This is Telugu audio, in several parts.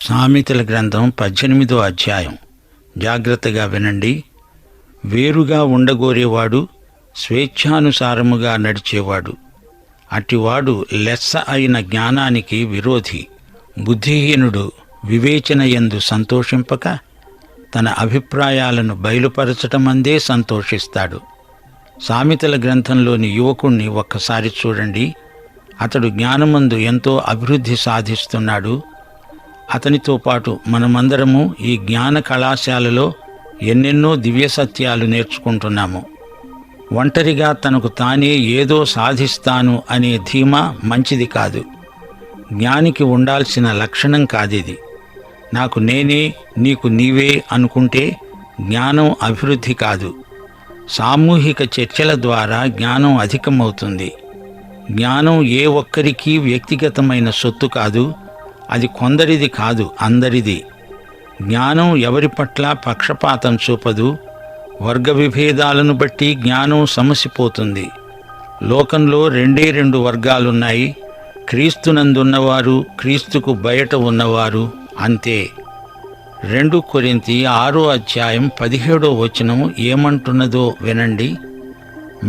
సామెతల గ్రంథం 18వ అధ్యాయం. జాగ్రత్తగా వినండి. వేరుగా ఉండగోరేవాడు స్వేచ్ఛానుసారముగా నడిచేవాడు. అట్టివాడు లెస్స అయిన జ్ఞానానికి విరోధి. బుద్ధిహీనుడు వివేచనయందు సంతోషింపక తన అభిప్రాయాలను బయలుపరచటమందే సంతోషిస్తాడు. సామెతల గ్రంథంలోని యువకుణ్ణి ఒక్కసారి చూడండి. అతడు జ్ఞానమందు ఎంతో అభివృద్ధి సాధిస్తున్నాడు. అతనితో పాటు మనమందరము ఈ జ్ఞాన కళాశాలలో ఎన్నెన్నో దివ్య సత్యాలు నేర్చుకుంటున్నాము. ఒంటరిగా తనకు తానే ఏదో సాధిస్తాను అనే ధీమా మంచిది కాదు. జ్ఞానికి ఉండాల్సిన లక్షణం కాదిది. నాకు నేనే, నీకు నీవే అనుకుంటే జ్ఞానం అభివృద్ధి కాదు. సామూహిక చర్చల ద్వారా జ్ఞానం అధికమవుతుంది. జ్ఞానం ఏ ఒక్కరికీ వ్యక్తిగతమైన సొత్తు కాదు. అది కొందరిది కాదు, అందరిది. జ్ఞానం ఎవరి పట్ల పక్షపాతం చూపదు. వర్గ విభేదాలను బట్టి జ్ఞానం సమసిపోతుంది. లోకంలో రెండు వర్గాలున్నాయి. క్రీస్తునందున్నవారు, క్రీస్తుకు బయట ఉన్నవారు, అంతే. 2 కొరింథీ 6వ అధ్యాయం 17వ వచనం ఏమంటున్నదో వినండి.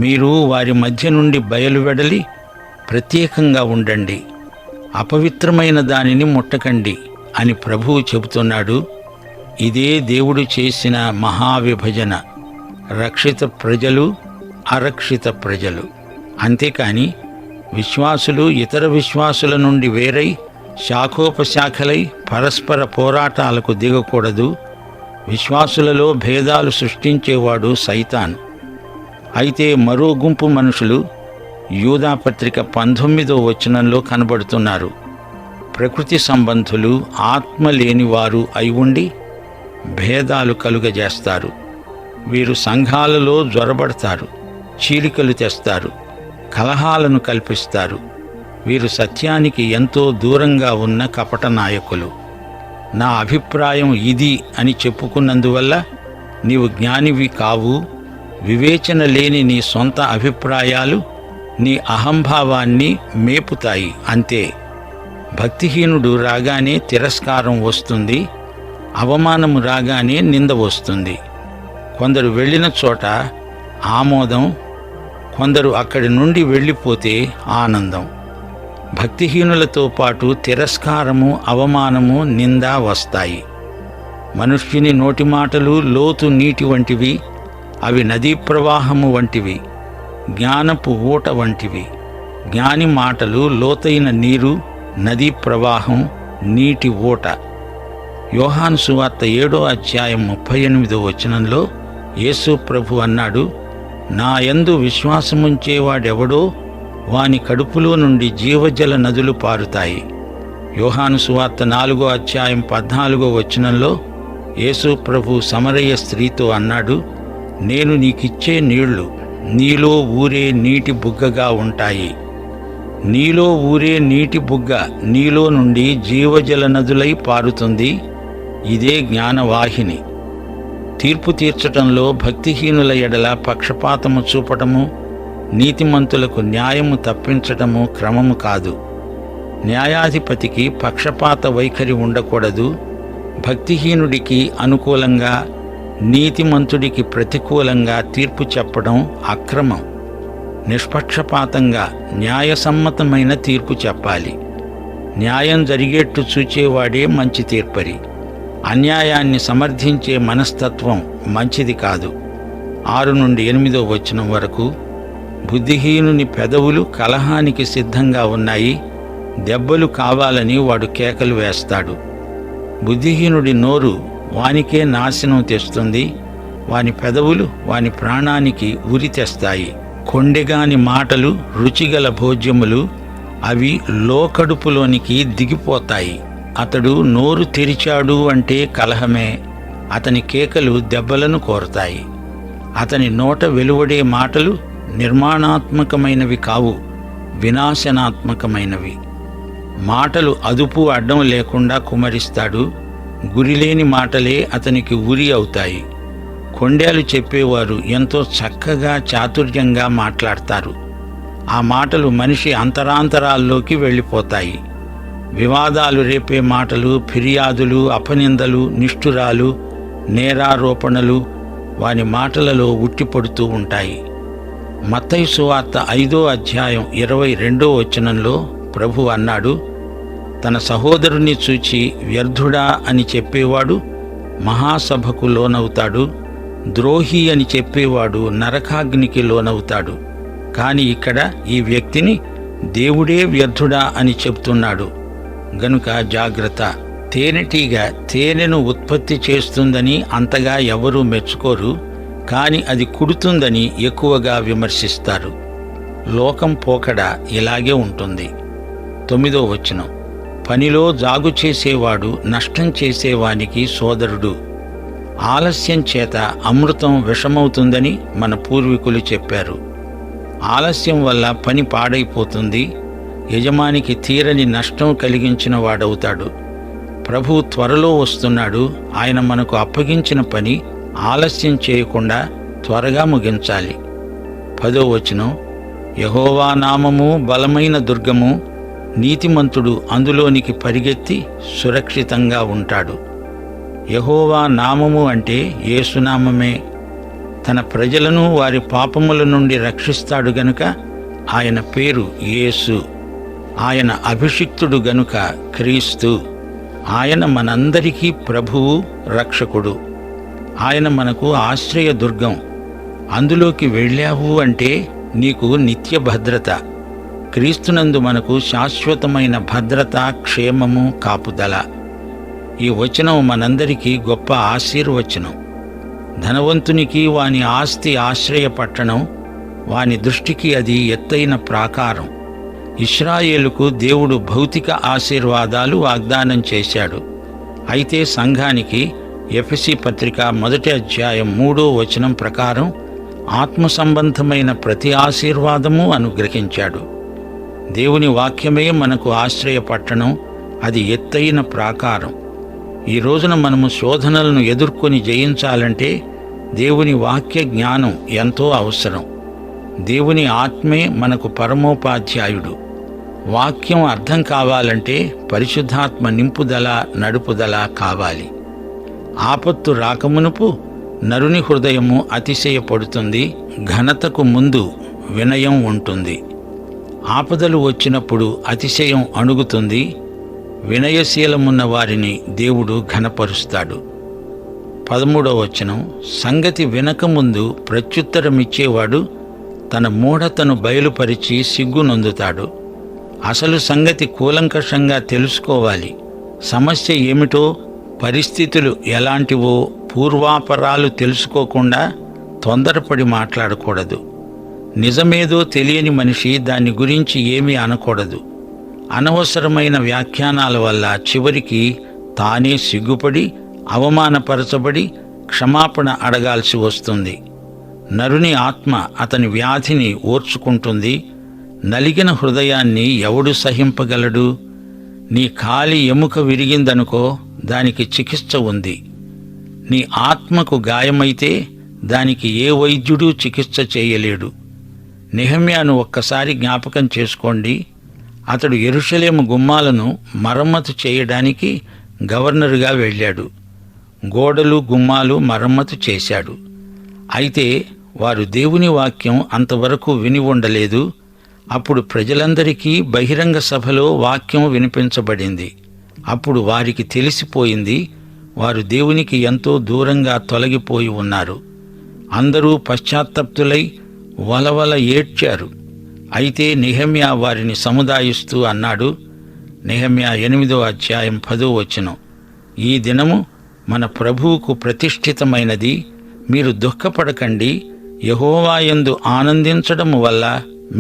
మీరు వారి మధ్య నుండి బయలువెడలి ప్రత్యేకంగా ఉండండి, అపవిత్రమైన దానిని ముట్టకండి అని ప్రభువు చెబుతున్నాడు. ఇదే దేవుడు చేసిన మహావిభజన. రక్షిత ప్రజలు, అరక్షిత ప్రజలు. అంతేకాని విశ్వాసులు ఇతర విశ్వాసుల నుండి వేరై శాఖోపశాఖలై పరస్పర పోరాటాలకు దిగకూడదు. విశ్వాసులలో భేదాలు సృష్టించేవాడు సైతాను. అయితే మరో గుంపు మనుషులు యూదాపత్రిక 19వ వచనంలో కనబడుతున్నారు. ప్రకృతి సంబంధులు, ఆత్మ లేనివారు అయి ఉండి భేదాలు కలుగజేస్తారు. వీరు సంఘాలలో జ్వరబడతారు, చీలికలు తెస్తారు, కలహాలను కల్పిస్తారు. వీరు సత్యానికి ఎంతో దూరంగా ఉన్న కపట నాయకులు. నా అభిప్రాయం ఇది అని చెప్పుకున్నందువల్ల నీవు జ్ఞానివి కావు. వివేచన లేని నీ సొంత అభిప్రాయాలు నీ అహంభావాన్ని మేపుతాయి, అంతే. భక్తిహీనుడు రాగానే తిరస్కారం వస్తుంది, అవమానము రాగానే నింద వస్తుంది. కొందరు వెళ్ళిన చోట ఆమోదం, కొందరు అక్కడి నుండి వెళ్ళిపోతే ఆనందం. భక్తిహీనులతో పాటు తిరస్కారము, అవమానము, నింద వస్తాయి. మనుష్యుని నోటి మాటలు లోతు నీటి వంటివి. అవి నదీ ప్రవాహము వంటివి, జ్ఞానపు ఊట వంటివి. జ్ఞాని మాటలు లోతైన నీరు, నదీ ప్రవాహం, నీటి ఊట. యోహాను సువార్త 7వ అధ్యాయం 38వ వచనంలో యేసు ప్రభు అన్నాడు, నా యందు విశ్వాసముంచేవాడెవడో వాని కడుపులో నుండి జీవజల నదులు పారుతాయి. యోహాను సువార్త 4వ అధ్యాయం 14వ వచనంలో యేసు ప్రభు సమరయ స్త్రీతో అన్నాడు, నేను నీకిచ్చే నీళ్లు నీలో ఊరే నీటి బుగ్గగా ఉంటాయి. నీలో ఊరే నీటి బుగ్గ నీలో నుండి జీవజల నదులై పారుతుంది. ఇదే జ్ఞానవాహిని. తీర్పు తీర్చటంలో భక్తిహీనుల ఎడల పక్షపాతము చూపటము, నీతిమంతులకు న్యాయము తప్పించటము క్రమము కాదు. న్యాయాధిపతికి పక్షపాత వైఖరి ఉండకూడదు. భక్తిహీనుడికి అనుకూలంగా, నీతిమంతుడికి ప్రతికూలంగా తీర్పు చెప్పడం అక్రమం. నిష్పక్షపాతంగా న్యాయసమ్మతమైన తీర్పు చెప్పాలి. న్యాయం జరిగేట్టు చూచేవాడే మంచి తీర్పరి. అన్యాయాన్ని సమర్థించే మనస్తత్వం మంచిది కాదు. 6 నుండి 8వ వచనం వరకు బుద్ధిహీనుని పెదవులు కలహానికి సిద్ధంగా ఉన్నాయి, దెబ్బలు కావాలని వాడు కేకలు వేస్తాడు. బుద్ధిహీనుడి నోరు వానికే నాశనం తెస్తుంది, వాని పెదవులు వాని ప్రాణానికి ఉరి తెస్తాయి. కొండెగాని మాటలు రుచిగల భోజ్యములు, అవి లోకడుపులోనికి దిగిపోతాయి. అతడు నోరు తెరిచాడు అంటే కలహమే. అతని కేకలు దెబ్బలను కోరతాయి. అతని నోట వెలువడే మాటలు నిర్మాణాత్మకమైనవి కావు, వినాశనాత్మకమైనవి. మాటలు అదుపు అడ్డం లేకుండా కుమ్మరిస్తాడు. గురిలేని మాటలే అతనికి ఉరి అవుతాయి. కొండేలు చెప్పేవారు ఎంతో చక్కగా చాతుర్యంగా మాట్లాడతారు. ఆ మాటలు మనిషి అంతరాంతరాల్లోకి వెళ్ళిపోతాయి. వివాదాలు రేపే మాటలు, ఫిర్యాదులు, అపనిందలు, నిష్ఠురాలు, నేరారోపణలు వాని మాటలలో ఉట్టిపడుతూ ఉంటాయి. మత్తయి సువార్త 5వ అధ్యాయం 22వ వచనంలో ప్రభువు అన్నాడు, తన సహోదరుని చూచి వ్యర్థుడా అని చెప్పేవాడు మహాసభకు లోనవుతాడు, ద్రోహి అని చెప్పేవాడు నరకాగ్నికి లోనవుతాడు. కాని ఇక్కడ ఈ వ్యక్తిని దేవుడే వ్యర్థుడా అని చెప్తున్నాడు గనుక జాగ్రత్త. తేనెటీగ తేనెను ఉత్పత్తి చేస్తుందని అంతగా ఎవరూ మెచ్చుకోరు, కాని అది కుడుతుందని ఎక్కువగా విమర్శిస్తారు. లోకం పోకడ ఇలాగే ఉంటుంది. 9వ వచనం, పనిలో జాగు చేసేవాడు నష్టం చేసేవానికి సోదరుడు. ఆలస్యం చేత అమృతం విషమవుతుందని మన పూర్వీకులు చెప్పారు. ఆలస్యం వల్ల పని పాడైపోతుంది, యజమానికి తీరని నష్టం కలిగించిన వాడవుతాడు. ప్రభువు త్వరలో వస్తున్నాడు. ఆయన మనకు అప్పగించిన పని ఆలస్యం చేయకుండా త్వరగా ముగించాలి. 10వ వచనం, యెహోవా నామము బలమైన దుర్గము, నీతిమంతుడు అందులోనికి పరిగెత్తి సురక్షితంగా ఉంటాడు. యెహోవా నామము అంటే యేసునామమే. తన ప్రజలను వారి పాపముల నుండి రక్షిస్తాడు గనుక ఆయన పేరు యేసు. ఆయన అభిషిక్తుడు గనుక క్రీస్తు. ఆయన మనందరికీ ప్రభువు, రక్షకుడు. ఆయన మనకు ఆశ్రయ దుర్గం. అందులోకి వెళ్ళావు అంటే నీకు నిత్య భద్రత. క్రీస్తునందు మనకు శాశ్వతమైన భద్రత, క్షేమము, కాపుదల. ఈ వచనం మనందరికీ గొప్ప ఆశీర్వచనం. ధనవంతునికి వాని ఆస్తి ఆశ్రయ పట్టణం, వాని దృష్టికి అది ఎత్తైన ప్రాకారం. ఇశ్రాయేలుకు దేవుడు భౌతిక ఆశీర్వాదాలు వాగ్దానం చేశాడు. అయితే సంఘానికి ఎఫెసీ పత్రిక 1వ అధ్యాయం 3వ వచనం ప్రకారం ఆత్మ సంబంధమైన ప్రతి ఆశీర్వాదము అనుగ్రహించాడు. దేవుని వాక్యమే మనకు ఆశ్రయ పట్టణం, అది ఎత్తైన ప్రాకారం. ఈ రోజున మనము శోధనలను ఎదుర్కొని జయించాలంటే దేవుని వాక్య జ్ఞానం ఎంతో అవసరం. దేవుని ఆత్మే మనకు పరమోపాధ్యాయుడు. వాక్యం అర్థం కావాలంటే పరిశుద్ధాత్మ నింపుదల, నడుపుదల కావాలి. ఆపత్తు రాకమునుపు నరుని హృదయము అతిశయపడుతుంది, ఘనతకు ముందు వినయం ఉంటుంది. ఆపదలు వచ్చినప్పుడు అతిశయం అణుగుతుంది, వినయశీలమున్న వారిని దేవుడు ఘనపరుస్తాడు. 13వ వచనం, సంగతి వినకముందు ప్రత్యుత్తరమిచ్చేవాడు తన మూఢతను బయలుపరిచి సిగ్గునొందుతాడు. అసలు సంగతి కూలంకషంగా తెలుసుకోవాలి. సమస్య ఏమిటో, పరిస్థితులు ఎలాంటివో, పూర్వాపరాలు తెలుసుకోకుండా తొందరపడి మాట్లాడకూడదు. నిజమేదో తెలియని మనిషి దాని గురించి ఏమీ అనకూడదు. అనవసరమైన వ్యాఖ్యానాల వల్ల చివరికి తానే సిగ్గుపడి, అవమానపరచబడి క్షమాపణ అడగాల్సి వస్తుంది. నరుని ఆత్మ అతని వ్యాధిని ఓర్చుకుంటుంది. నలిగిన హృదయాన్ని ఎవడు సహింపగలడు? నీ కాలి ఎముక విరిగిందనుకో, దానికి చికిత్స ఉంది. నీ ఆత్మకు గాయమైతే దానికి ఏ వైద్యుడూ చికిత్స చేయలేడు. నెహెమ్యాను ఒక్కసారి జ్ఞాపకం చేసుకోండి. అతడు యెరూషలేము గుమ్మాలను మరమ్మతు చేయడానికి గవర్నరుగా వెళ్ళాడు. గోడలు, గుమ్మాలు మరమ్మతు చేశాడు. అయితే వారు దేవుని వాక్యం అంతవరకు విని ఉండలేదు. అప్పుడు ప్రజలందరికీ బహిరంగ సభలో వాక్యం వినిపించబడింది. అప్పుడు వారికి తెలిసిపోయింది, వారు దేవునికి ఎంతో దూరంగా తొలగిపోయి ఉన్నారు. అందరూ పశ్చాత్తప్తులై వలవల ఏడ్చారు. అయితే నెహెమ్యా వారిని సముదాయిస్తూ అన్నాడు. నెహెమ్యా 8వ అధ్యాయం 10వ వచనం, ఈ దినము మన ప్రభువుకు ప్రతిష్ఠితమైనది. మీరు దుఃఖపడకండి. యెహోవా యందు ఆనందించడం వల్ల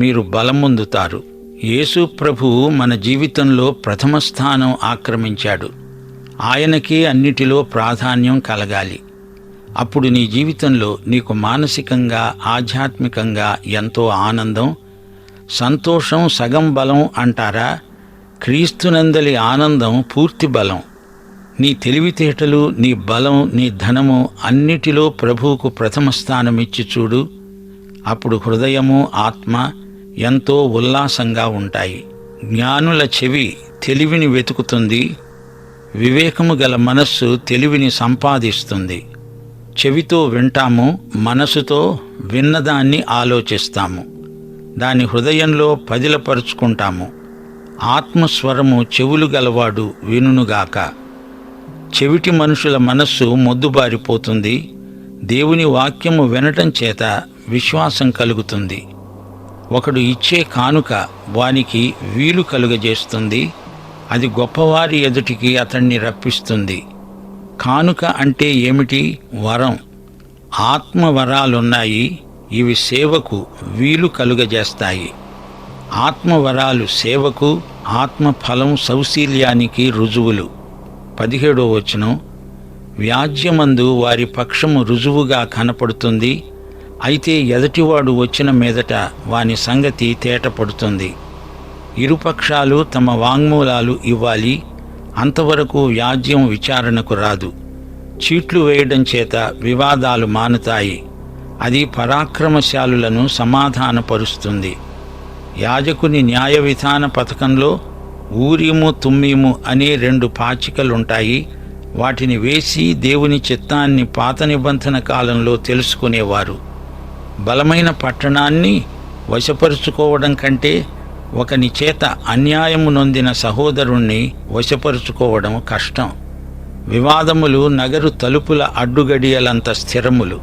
మీరు బలమొందుతారు. యేసు ప్రభువు మన జీవితంలో ప్రథమ స్థానం ఆక్రమించాడు. ఆయనకే అన్నిటిలో ప్రాధాన్యం కలగాలి. అప్పుడు నీ జీవితంలో నీకు మానసికంగా, ఆధ్యాత్మికంగా ఎంతో ఆనందం, సంతోషం. సగం బలం అంటారా? క్రీస్తునందలి ఆనందం పూర్తి బలం. నీ తెలివితేటలు, నీ బలం, నీ ధనము అన్నిటిలో ప్రభువుకు ప్రథమ స్థానమిచ్చి చూడు. అప్పుడు హృదయము, ఆత్మ ఎంతో ఉల్లాసంగా ఉంటాయి. జ్ఞానుల చెవి తెలివిని వెతుకుతుంది. వివేకము గల మనస్సు తెలివిని సంపాదిస్తుంది. చెవితో వింటాము, మనసుతో విన్నదాన్ని ఆలోచిస్తాము, దాని హృదయంలో పదిలపరుచుకుంటాము. ఆత్మస్వరము చెవులు గలవాడు వినుగాక. చెవిటి మనుషుల మనస్సు మొద్దుబారిపోతుంది. దేవుని వాక్యము వినటం చేత విశ్వాసం కలుగుతుంది. ఒకడు ఇచ్చే కానుక వానికి వీలు కలుగజేస్తుంది. అది గొప్పవారి ఎదుటికి అతన్ని రప్పిస్తుంది. కానుక అంటే ఏమిటి? వరం. ఆత్మవరాలున్నాయి. ఇవి సేవకు వీలు కలుగజేస్తాయి. ఆత్మవరాలు సేవకు, ఆత్మఫలం సౌశీల్యానికి రుజువులు. 17వ వచనం, వ్యాజ్యమందు వారి పక్షము రుజువుగా కనపడుతుంది. అయితే ఎదటివాడు వచ్చిన మీదట వాని సంగతి తేటపడుతుంది. ఇరుపక్షాలు తమ వాంగ్మూలాలు ఇవ్వాలి. అంతవరకు వ్యాజ్యం విచారణకు రాదు. చీట్లు వేయడం చేత వివాదాలు మానుతాయి. అది పరాక్రమశాలులను సమాధానపరుస్తుంది. యాజకుని న్యాయ విధాన పథకంలో ఊరీము తుమ్మీము అనే 2 పాచికలుంటాయి. వాటిని వేసి దేవుని చిత్తాన్ని పాత నిబంధన కాలంలో తెలుసుకునేవారు. బలమైన పట్టణాన్ని వశపరుచుకోవడం కంటే ఒకని చేత అన్యాయము నొందిన సహోదరుణ్ణి వశపరుచుకోవడం కష్టం. వివాదములు నగరు తలుపుల అడ్డుగడియలంత స్థిరములు.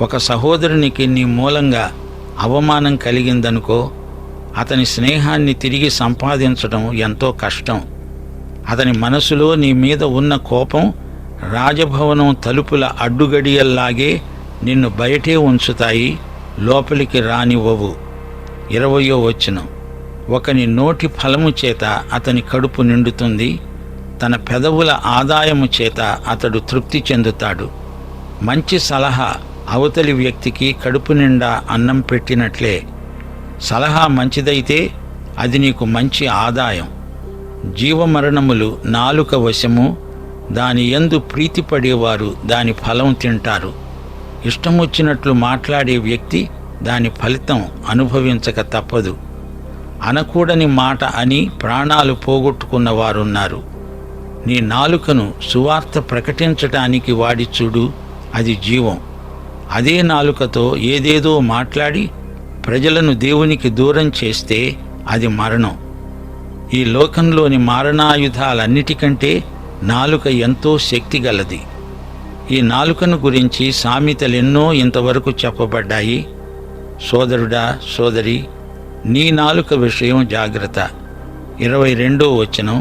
ఒక సహోదరునికి నీ మూలంగా అవమానం కలిగిందనుకో, అతని స్నేహాన్ని తిరిగి సంపాదించడం ఎంతో కష్టం. అతని మనసులో నీ మీద ఉన్న కోపం రాజభవనం తలుపుల అడ్డుగడియల్లాగే నిన్ను బయటే ఉంచుతాయి, లోపలికి రానివ్వవు. 20వ వచనం, ఒకని నోటి ఫలము చేత అతని కడుపు నిండుతుంది, తన పెదవుల ఆదాయము చేత అతడు తృప్తి చెందుతాడు. మంచి సలహా అవతలి వ్యక్తికి కడుపు నిండా అన్నం పెట్టినట్లే. సలహా మంచిదైతే అది నీకు మంచి ఆదాయం. జీవమరణములు నాలుక వశము, దాని యందు ప్రీతిపడేవారు దాని ఫలం తింటారు. ఇష్టమొచ్చినట్లు మాట్లాడే వ్యక్తి దాని ఫలితం అనుభవించక తప్పదు. అనకూడని మాట అని ప్రాణాలు పోగొట్టుకున్న వారున్నారు. నీ నాలుకను సువార్త ప్రకటించటానికి వాడి చూడు, అది జీవం. అదే నాలుకతో ఏదేదో మాట్లాడి ప్రజలను దేవునికి దూరం చేస్తే అది మరణం. ఈ లోకంలోని మారణాయుధాలన్నిటికంటే నాలుక ఎంతో శక్తిగలది. ఈ నాలుకను గురించి సామెతలెన్నో ఇంతవరకు చెప్పబడ్డాయి. సోదరుడా, సోదరి, నీ నాలుక విషయం జాగ్రత్త. 22వ వచనం,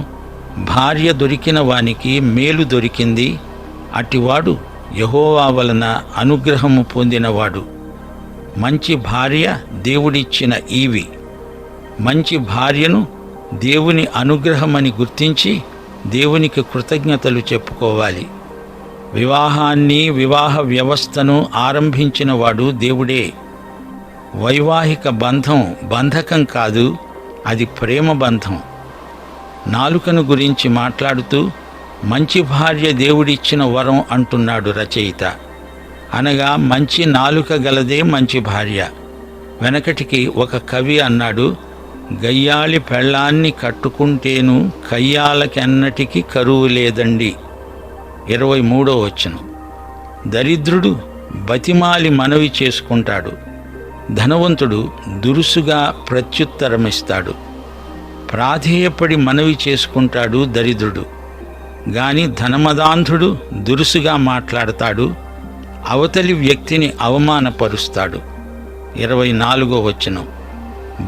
భార్య దొరికిన వానికి మేలు దొరికింది, అట్టివాడు యెహోవా వలన అనుగ్రహము పొందినవాడు. మంచి భార్య దేవుడిచ్చిన ఈవి. మంచి భార్యను దేవుని అనుగ్రహమని గుర్తించి దేవునికి కృతజ్ఞతలు చెప్పుకోవాలి. వివాహాన్ని, వివాహ వ్యవస్థను ఆరంభించినవాడు దేవుడే. వైవాహిక బంధం బంధకం కాదు, అది ప్రేమ బంధం. నాలుకను గురించి మాట్లాడుతూ మంచి భార్య దేవుడిచ్చిన వరం అంటున్నాడు రచయిత. అనగా మంచి నాలుక గలదే మంచి భార్య. వెనకటికి ఒక కవి అన్నాడు, గయ్యాళి పెళ్ళాన్ని కట్టుకుంటేను కయ్యాలకెన్నటికి కరువు లేదండి. 23వ వచనం, దరిద్రుడు బతిమాలి మనవి చేసుకుంటాడు, ధనవంతుడు దురుసుగా ప్రత్యుత్తరమిస్తాడు. ప్రాధేయపడి మనవి చేసుకుంటాడు దరిద్రుడు, గాని ధనమదాంధుడు దురుసుగా మాట్లాడతాడు, అవతలి వ్యక్తిని అవమానపరుస్తాడు. 24వ వచనం,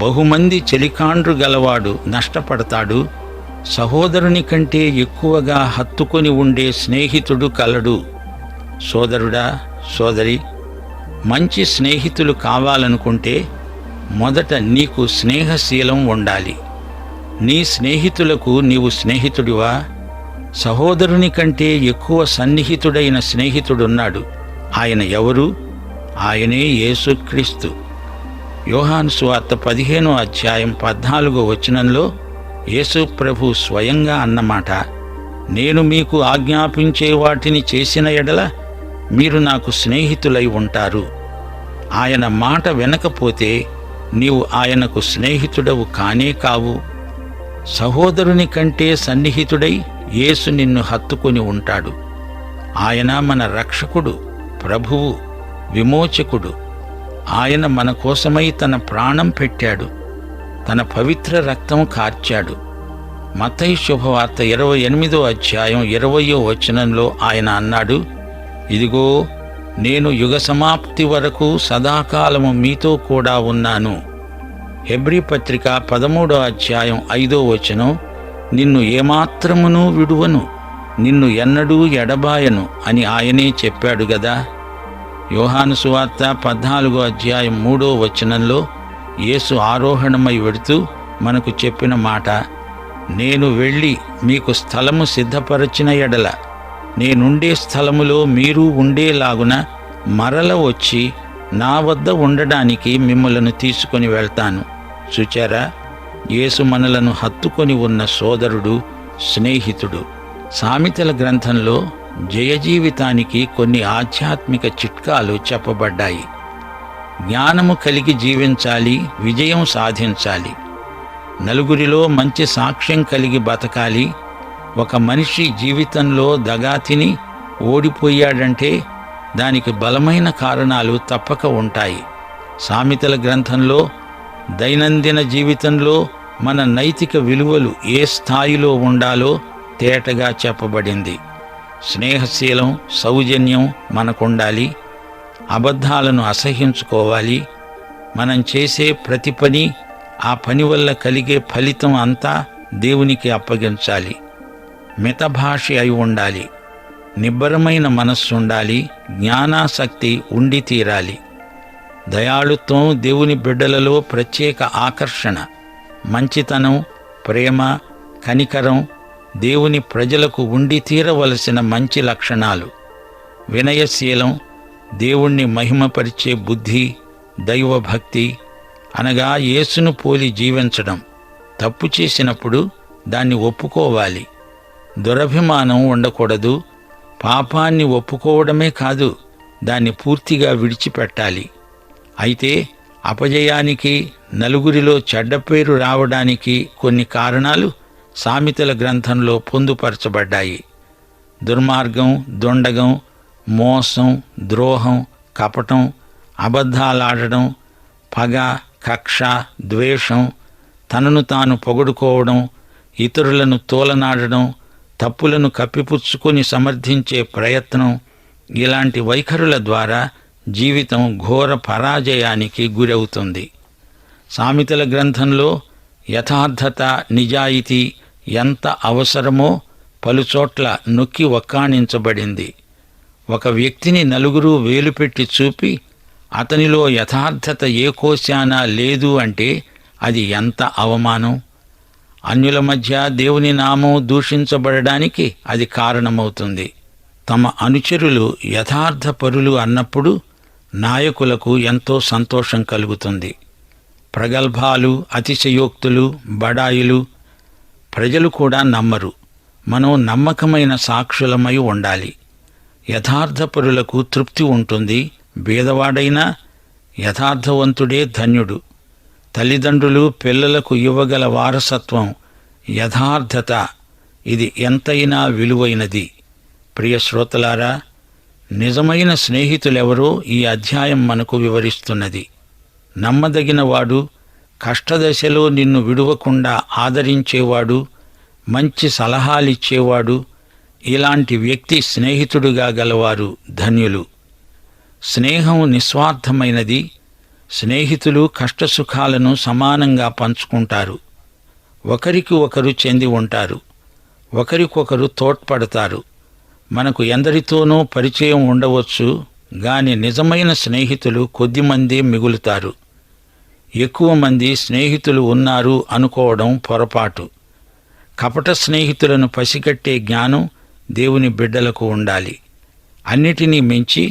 బహుమంది చెలికాండ్రు గలవాడు నష్టపడతాడు, సహోదరుని కంటే ఎక్కువగా హత్తుకొని ఉండే స్నేహితుడు కలడు. సోదరుడా, సోదరి, మంచి స్నేహితులు కావాలనుకుంటే మొదట నీకు స్నేహశీలం ఉండాలి. నీ స్నేహితులకు నీవు స్నేహితుడివా? సహోదరుని కంటే ఎక్కువ సన్నిహితుడైన స్నేహితుడున్నాడు. ఆయన ఎవరు? ఆయనే యేసుక్రీస్తు. యోహాను సువార్త 15వ అధ్యాయం 14వ వచనంలో యేసు ప్రభు స్వయంగా అన్నమాట, నేను మీకు ఆజ్ఞాపించే వాటిని చేసిన ఎడల మీరు నాకు స్నేహితులై ఉంటారు. ఆయన మాట వినకపోతే నీవు ఆయనకు స్నేహితుడవు కానే కావు. సహోదరుని కంటే సన్నిహితుడై యేసు నిన్ను హత్తుకొని ఉంటాడు. ఆయన మన రక్షకుడు, ప్రభువు, విమోచకుడు. ఆయన మన కోసమై తన ప్రాణం పెట్టాడు, తన పవిత్ర రక్తం కార్చాడు. మత్తయి శుభవార్త 28వ అధ్యాయం 20వ వచనంలో ఆయన అన్నాడు, ఇదిగో నేను యుగ సమాప్తి వరకు సదాకాలము మీతో కూడా ఉన్నాను. హెబ్రీ పత్రిక 13వ అధ్యాయం 5వ వచనం, నిన్ను ఏమాత్రమునూ విడువను, నిన్ను ఎన్నడూ ఎడబాయను అని ఆయనే చెప్పాడు గదా. యోహాను సువార్త 14వ అధ్యాయం 3వ వచనంలో యేసు ఆరోహణమై వెడుతూ మనకు చెప్పిన మాట, నేను వెళ్ళి మీకు స్థలము సిద్ధపరచిన ఎడల నేనుండే స్థలములో మీరు ఉండేలాగున మరల వచ్చి నా వద్ద ఉండడానికి మిమ్మలను తీసుకొని వెళ్తాను. చూచారా, యేసు మనలను హత్తుకొని ఉన్న సోదరుడు, స్నేహితుడు. సామెతల గ్రంథంలో జయజీవితానికి కొన్ని ఆధ్యాత్మిక చిట్కాలు చెప్పబడ్డాయి. జ్ఞానము కలిగి జీవించాలి, విజయం సాధించాలి. నలుగురిలో మంచి సాక్ష్యం కలిగి బతకాలి. ఒక మనిషి జీవితంలో దగా తిని ఓడిపోయాడంటే దానికి బలమైన కారణాలు తప్పక ఉంటాయి. సామెతల గ్రంథంలో దైనందిన జీవితంలో మన నైతిక విలువలు ఏ స్థాయిలో ఉండాలో తేటగా చెప్పబడింది. స్నేహశీలం, సౌజన్యం మనకుండాలి. అబద్ధాలను అసహ్యించుకోవాలి. మనం చేసే ప్రతి పని, ఆ పని వల్ల కలిగే ఫలితం అంతా దేవునికి అప్పగించాలి. మితభాషి అయి ఉండాలి. నిబ్బరమైన మనస్సుండాలి. జ్ఞానాసక్తి ఉండి తీరాలి. దయాళుత్వం దేవుని బిడ్డలలో ప్రత్యేక ఆకర్షణ. మంచితనం, ప్రేమ, కనికరం దేవుని ప్రజలకు ఉండి తీరవలసిన మంచి లక్షణాలు. వినయశీలం, దేవుణ్ణి మహిమపరిచే బుద్ధి, దైవభక్తి అనగా యేసును పోలి జీవించడం. తప్పు చేసినప్పుడు దాన్ని ఒప్పుకోవాలి. దురభిమానం ఉండకూడదు. పాపాన్ని ఒప్పుకోవడమే కాదు, దాన్ని పూర్తిగా విడిచిపెట్టాలి. అయితే అపజయానికి, నలుగురిలో చెడ్డ పేరు రావడానికి కొన్ని కారణాలు సామెతల గ్రంథంలో పొందుపరచబడ్డాయి. దుర్మార్గం, దొండగం, మోసం, ద్రోహం, కపటం, అబద్ధాలాడడం, పగ, కక్ష, ద్వేషం, తనను తాను పొగడుకోవడం, ఇతరులను తోలనాడడం, తప్పులను కప్పిపుచ్చుకొని సమర్థించే ప్రయత్నం, ఇలాంటి వైఖరుల ద్వారా జీవితం ఘోర పరాజయానికి గురవుతుంది. సామెతల గ్రంథంలో యథార్థత, నిజాయితీ ఎంత అవసరమో పలుచోట్ల నొక్కి వక్కాణించబడింది. ఒక వ్యక్తిని నలుగురు వేలుపెట్టి చూపి అతనిలో యథార్థత ఏ కోశానా లేదు అంటే అది ఎంత అవమానం. అన్యుల మధ్య దేవుని నామం దూషించబడడానికి అది కారణమవుతుంది. తమ అనుచరులు యథార్థపరులు అన్నప్పుడు నాయకులకు ఎంతో సంతోషం కలుగుతుంది. ప్రగల్భాలు, అతిశయోక్తులు, బడాయిలు ప్రజలు కూడా నమ్మరు. మనం నమ్మకమైన సాక్షులమై ఉండాలి. యథార్థపరులకు తృప్తి ఉంటుంది. బీదవాడైనా యథార్థవంతుడే ధన్యుడు. తల్లిదండ్రులు పిల్లలకు ఇవ్వగల వారసత్వం యథార్థత. ఇది ఎంతైనా విలువైనది. ప్రియ శ్రోతలారా, నిజమైన స్నేహితులెవరో ఈ అధ్యాయం మనకు వివరిస్తున్నది. నమ్మదగినవాడు, కష్టదశలో నిన్ను విడువకుండా ఆదరించేవాడు, మంచి సలహాలిచ్చేవాడు, ఇలాంటి వ్యక్తి స్నేహితుడుగా గలవారు ధన్యులు. స్నేహం నిస్వార్థమైనది. స్నేహితులు కష్టసుఖాలను సమానంగా పంచుకుంటారు. ఒకరికి ఒకరు చెంది ఉంటారు. ఒకరికొకరు తోడ్పడతారు. మనకు ఎందరితోనో పరిచయం ఉండవచ్చు, గాని నిజమైన స్నేహితులు కొద్దిమందే మిగులుతారు. ఎక్కువ మంది స్నేహితులు ఉన్నారు అనుకోవడం పొరపాటు. కపట స్నేహితులను పసిగట్టే జ్ఞానం దేవుని బిడ్డలకు ఉండాలి. అన్నిటినీ మించి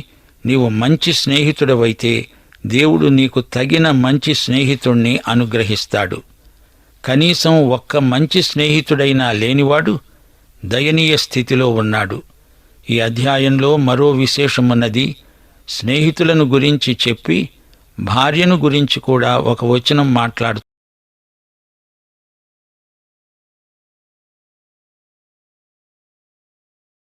నీవు మంచి స్నేహితుడవైతే దేవుడు నీకు తగిన మంచి స్నేహితుణ్ణి అనుగ్రహిస్తాడు. కనీసం ఒక్క మంచి స్నేహితుడైనా లేనివాడు దయనీయ స్థితిలో ఉన్నాడు. ఈ అధ్యాయంలో మరో విశేషమున్నది. స్నేహితులను గురించి చెప్పి భార్యను గురించి కూడా ఒక వచనం మాట్లాడుతుంది.